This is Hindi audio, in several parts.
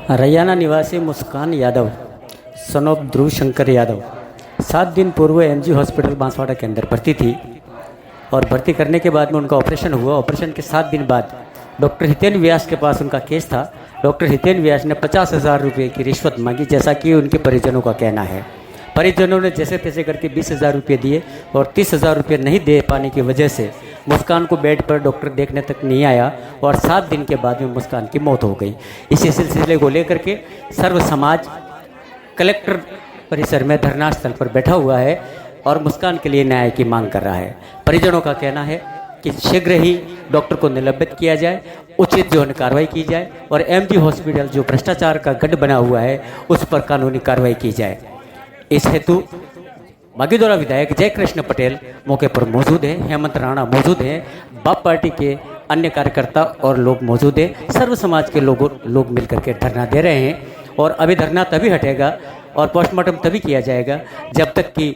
रैयाना निवासी मुस्कान यादव सन ऑफ ध्रुव शंकर यादव 7 दिन पूर्व एमजी हॉस्पिटल बांसवाड़ा के अंदर भर्ती थी और भर्ती करने के बाद में उनका ऑपरेशन हुआ। ऑपरेशन के 7 दिन बाद डॉक्टर हितेन व्यास के पास उनका केस था। डॉक्टर हितेन व्यास ने 50,000 रुपये की रिश्वत मांगी, जैसा कि उनके परिजनों का कहना है। परिजनों ने जैसे तैसे करके 20,000 रुपये दिए और 30,000 रुपये नहीं दे पाने की वजह से मुस्कान को बेड पर डॉक्टर देखने तक नहीं आया और 7 दिन के बाद में मुस्कान की मौत हो गई। इसी सिलसिले को लेकर के सर्व समाज कलेक्टर परिसर में धरना स्थल पर बैठा हुआ है और मुस्कान के लिए न्याय की मांग कर रहा है। परिजनों का कहना है कि शीघ्र ही डॉक्टर को निलंबित किया जाए, उचित जो है कार्रवाई की जाए और एमजी हॉस्पिटल जो भ्रष्टाचार का गढ़ बना हुआ है उस पर कानूनी कार्रवाई की जाए। इस हेतु मागीदोरा विधायक जय कृष्ण पटेल मौके पर मौजूद हैं, हेमंत राणा मौजूद हैं, बाप पार्टी के अन्य कार्यकर्ता और लोग मौजूद हैं। सर्व समाज के लोग मिलकर के धरना दे रहे हैं और अभी धरना तभी हटेगा और पोस्टमार्टम तभी किया जाएगा जब तक कि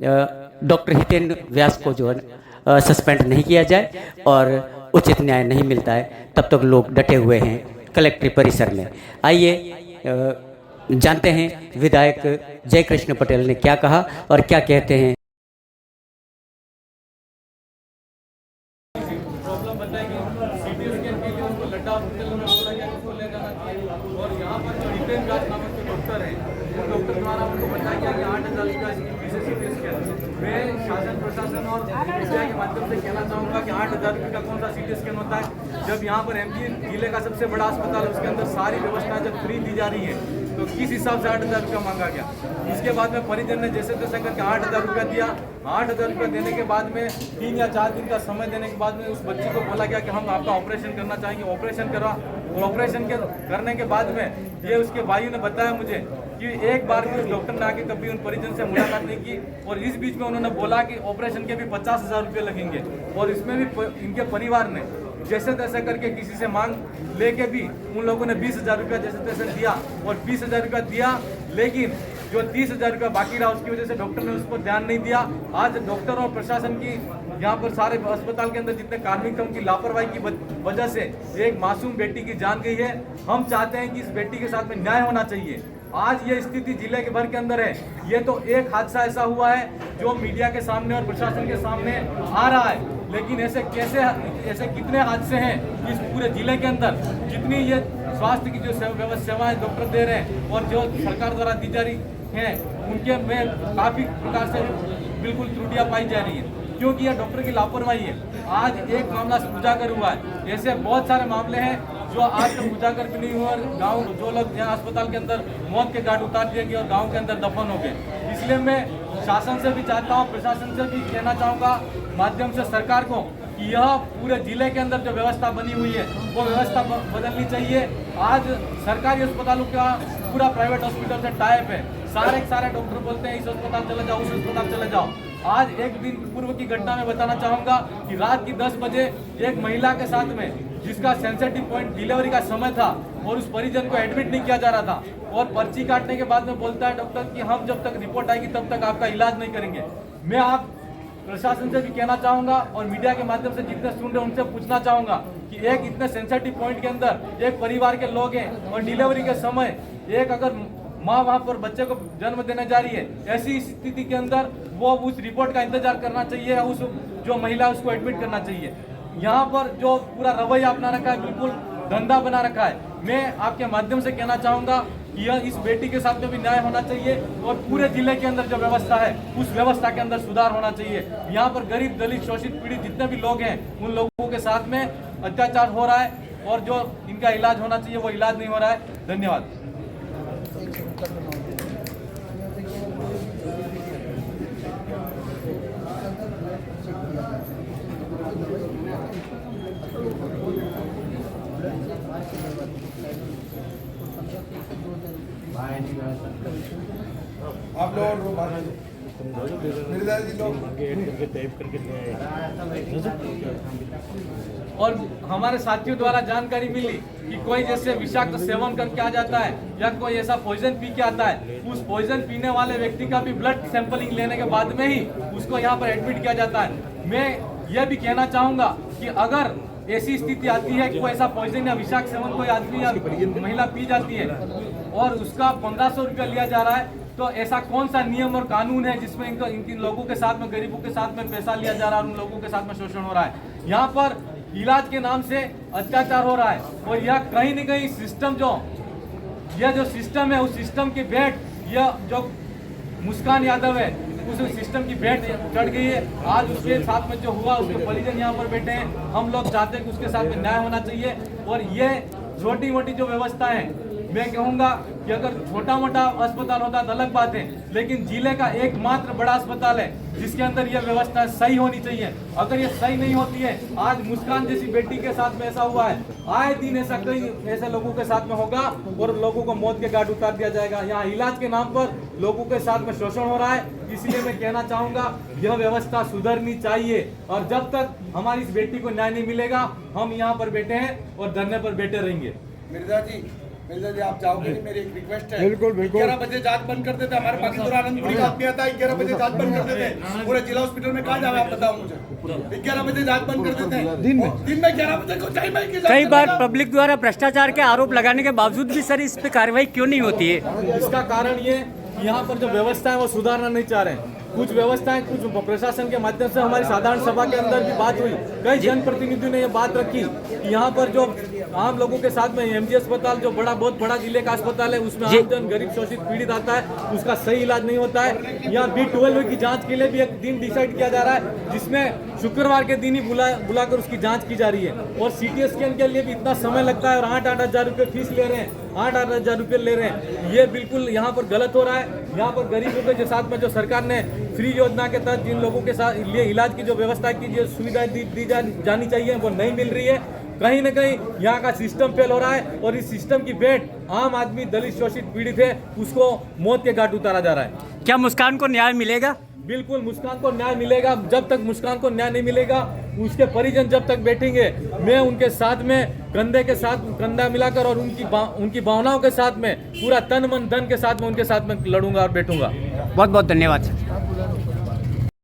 डॉक्टर हितेन व्यास को जो है सस्पेंड नहीं किया जाए और उचित न्याय नहीं मिलता है, तब तक लोग डटे हुए हैं कलेक्ट्रेट परिसर में। आइए जानते हैं विधायक जय कृष्ण पटेल ने क्या कहा और क्या कहते हैं। प्रॉब्लम बताएगी सिटी स्कैन के लिए उनको लड्डा हॉस्पिटल में बोला गया उसको ले जाना चाहिए और यहाँ पर जो हितेन व्यास नामक के डॉक्टर हैं उन डॉक्टर द्वारा उनको बताया गया कि 8,000 रुपया इसकी फीस है सिटी स्कैन। मैं शासन प्रशासन और मीडिया के माध्यम से कहना चाहूँगा कि 8,000 रुपये का कौन सा सिटी स्कैन होता है, जब यहाँ पर एमपी जिले का सबसे बड़ा अस्पताल है उसके अंदर सारी व्यवस्थाएं जब फ्री दी जा रही है तो किस हिसाब से 8,000 रुपया मांगा गया। उसके बाद में परिजन ने जैसे तैसे करके 8,000 रुपया दिया। 8,000 रुपया देने के बाद में 3 या 4 दिन का समय देने के बाद में उस बच्ची को बोला गया कि हम आपका ऑपरेशन करना चाहेंगे। ऑपरेशन करा और ऑपरेशन करने के बाद में ये उसके भाई ने बताया मुझे कि एक बार भी उस डॉक्टर ने आके कभी उन परिजन से मुलाकात नहीं की और इस बीच में उन्होंने बोला कि ऑपरेशन के भी 50,000 रुपये लगेंगे और इसमें भी इनके परिवार ने जैसे तैसे करके किसी से मांग लेके भी उन लोगों ने 20,000 रुपया जैसे तैसे दिया और 20,000 रुपया दिया, लेकिन जो 30,000 रुपया बाकी रहा उसकी वजह से डॉक्टर ने उस पर ध्यान नहीं दिया। आज डॉक्टर और प्रशासन की यहाँ पर सारे अस्पताल के अंदर जितने कार्मिक थे उनकी लापरवाही की वजह से एक मासूम बेटी की जान गई है। हम चाहते हैं कि इस बेटी के साथ में न्याय होना चाहिए। आज ये स्थिति जिले के भर के अंदर है। ये तो एक हादसा ऐसा हुआ है जो मीडिया के सामने और प्रशासन के सामने आ रहा है, लेकिन ऐसे कितने हादसे हैं इस पूरे जिले के अंदर। जितनी ये स्वास्थ्य की जो सेवाएं डॉक्टर दे रहे हैं और जो सरकार द्वारा दी जा रही हैं उनके में काफ़ी प्रकार से बिल्कुल त्रुटियां पाई जा रही हैं, क्योंकि यह डॉक्टर की लापरवाही है। आज एक मामला उजागर हुआ है, ऐसे बहुत सारे मामले हैं जो आज तक उजागर भी नहीं हुआ और गाँव जो लोग यहाँ अस्पताल के अंदर मौत के घाट उतार दिए गए और गाँव के अंदर दफन हो गए। इसलिए मैं शासन से भी चाहता हूँ, प्रशासन से भी कहना चाहूँगा माध्यम से सरकार को कि यह पूरे जिले के अंदर जो व्यवस्था बनी हुई है वो व्यवस्था बदलनी चाहिए। आज सरकारी अस्पतालों का पूरा प्राइवेट हॉस्पिटल से टाइप है, सारे डॉक्टर बोलते हैं इस अस्पताल चले जाओ उस अस्पताल चले जाओ। आज एक दिन पूर्व की घटना में बताना चाहूँगा कि रात की 10 बजे एक महिला के साथ में जिसका सेंसिटिव पॉइंट डिलीवरी का समय था और उस परिजन को एडमिट नहीं किया जा रहा था और पर्ची काटने के बाद में बोलता है डॉक्टर कि हम जब तक रिपोर्ट आएगी तब तक आपका इलाज नहीं करेंगे। मैं आप प्रशासन से भी कहना चाहूँगा और मीडिया के माध्यम से जितने सुन रहे उनसे पूछना चाहूँगा कि एक इतने सेंसिटिव पॉइंट के अंदर एक परिवार के लोग हैं और डिलीवरी के समय एक अगर माँ वहाँ पर बच्चे को जन्म देने जा रही है, ऐसी स्थिति के अंदर वो उस रिपोर्ट का इंतजार करना चाहिए, उस जो महिला उसको एडमिट करना चाहिए। यहाँ पर जो पूरा रवैया अपना रखा है बिल्कुल धंधा बना रखा है। मैं आपके माध्यम से कहना चाहूँगा कि यह इस बेटी के साथ में भी न्याय होना चाहिए और पूरे जिले के अंदर जो व्यवस्था है उस व्यवस्था के अंदर सुधार होना चाहिए। यहाँ पर गरीब दलित शोषित पीड़ित जितने भी लोग हैं उन लोगों के साथ में अत्याचार हो रहा है और जो इनका इलाज होना चाहिए वो इलाज नहीं हो रहा है। धन्यवाद। आप लोग और हमारे साथियों द्वारा जानकारी मिली कि कोई जैसे विषाक्त सेवन करके आ जाता है या कोई ऐसा पॉइजन पी के आता है, उस पॉइजन पीने वाले व्यक्ति का भी ब्लड सैंपलिंग लेने के बाद में ही उसको यहाँ पर एडमिट किया जाता है। मैं यह भी कहना चाहूँगा कि अगर ऐसी स्थिति आती है कि कोई ऐसा पॉइजन या विषाक्त सेवन कोई आदमी या महिला पी जाती है और उसका 1500 रुपया लिया जा रहा है, तो ऐसा कौन सा नियम और कानून है जिसमें इन लोगों के साथ में, गरीबों के साथ में पैसा लिया जा रहा है और उन लोगों के साथ में शोषण हो रहा है। यहाँ पर इलाज के नाम से अत्याचार हो रहा है और यह कहीं न कहीं सिस्टम यह जो सिस्टम है, उस सिस्टम की भेंट यह जो मुस्कान यादव है, उस सिस्टम की भेंट चढ़ गई है। आज उसके साथ में जो हुआ, उसके परिजन यहाँ पर बैठे हैं। हम लोग चाहते हैं कि उसके साथ में न्याय होना चाहिए और ये छोटी मोटी जो व्यवस्था है, मैं कहूँगा कि अगर छोटा मोटा अस्पताल होता तो अलग बात है, लेकिन जिले का एकमात्र बड़ा अस्पताल है जिसके अंदर यह व्यवस्था सही होनी चाहिए। अगर ये सही नहीं होती है, आज मुस्कान जैसी बेटी के साथ में ऐसा हुआ है, आए दिन ऐसा कई ऐसे लोगों के साथ में होगा और लोगों को मौत के घाट उतार दिया जाएगा। यहाँ इलाज के नाम पर लोगों के साथ में शोषण हो रहा है, इसलिए मैं कहना चाहूँगा यह व्यवस्था सुधरनी चाहिए और जब तक हमारी इस बेटी को न्याय नहीं मिलेगा, हम यहाँ पर बैठे हैं और धरने पर बैठे रहेंगे। मिर्जा जी आप जाओगे नहीं, मेरी एक रिक्वेस्ट है। बिल्कुल 11 बजे जांच बंद कर देते, हमारे पाकिस्तान आनंदपुरी का आदमी आता है 11 बजे जांच बंद कर देते हैं। पूरे जिला हॉस्पिटल में कहाँ जावे आप बताओ मुझे। 11 बजे जांच बंद कर देते हैं दिन में 11 बजे को चाहिए। कई बार पब्लिक द्वारा भ्रष्टाचार के आरोप लगाने के बावजूद भी सर इस पे कार्रवाई क्यों नहीं होती है? इसका कारण ये यहाँ पर जो व्यवस्था है वो सुधारना नहीं चाह रहे हैं। कुछ व्यवस्थाएं, कुछ प्रशासन के माध्यम से हमारी साधारण सभा के अंदर भी बात हुई, कई जनप्रतिनिधियों ने ये बात रखी कि यहाँ पर जो आम लोगों के साथ में एमजी अस्पताल जो बहुत बड़ा जिले का अस्पताल है, उसमें आमजन गरीब शोषित पीड़ित आता है, उसका सही इलाज नहीं होता है। यहाँ B12 की जांच के लिए भी एक दिन डिसाइड किया जा रहा है, जिसमें शुक्रवार के दिन ही बुलाकर उसकी जांच की जा रही है और CT स्कैन के लिए भी इतना समय लगता है और 8-8 हज़ार रुपये फीस ले रहे हैं, 8-8 हज़ार रुपये ले रहे हैं। ये बिल्कुल यहाँ पर गलत हो रहा है। यहाँ पर गरीबों के साथ में जो सरकार ने फ्री योजना के तहत जिन लोगों के साथ लिए इलाज की जो व्यवस्था की, जो सुविधाएं दी जानी चाहिए, वो नहीं मिल रही है। कहीं न कहीं यहाँ का सिस्टम फेल हो रहा है और इस सिस्टम की भेंट आम आदमी, दलित शोषित पीड़ित है, उसको मौत के घाट उतारा जा रहा है। क्या मुस्कान को न्याय मिलेगा? बिल्कुल मुस्कान को न्याय मिलेगा। जब तक मुस्कान को न्याय नहीं मिलेगा, उसके परिजन जब तक बैठेंगे, मैं उनके साथ में कंधे के साथ कंधा मिलाकर और उनकी भावनाओं के साथ में पूरा तन मन धन के साथ में उनके साथ में लड़ूंगा और बैठूंगा। बहुत बहुत धन्यवाद सर।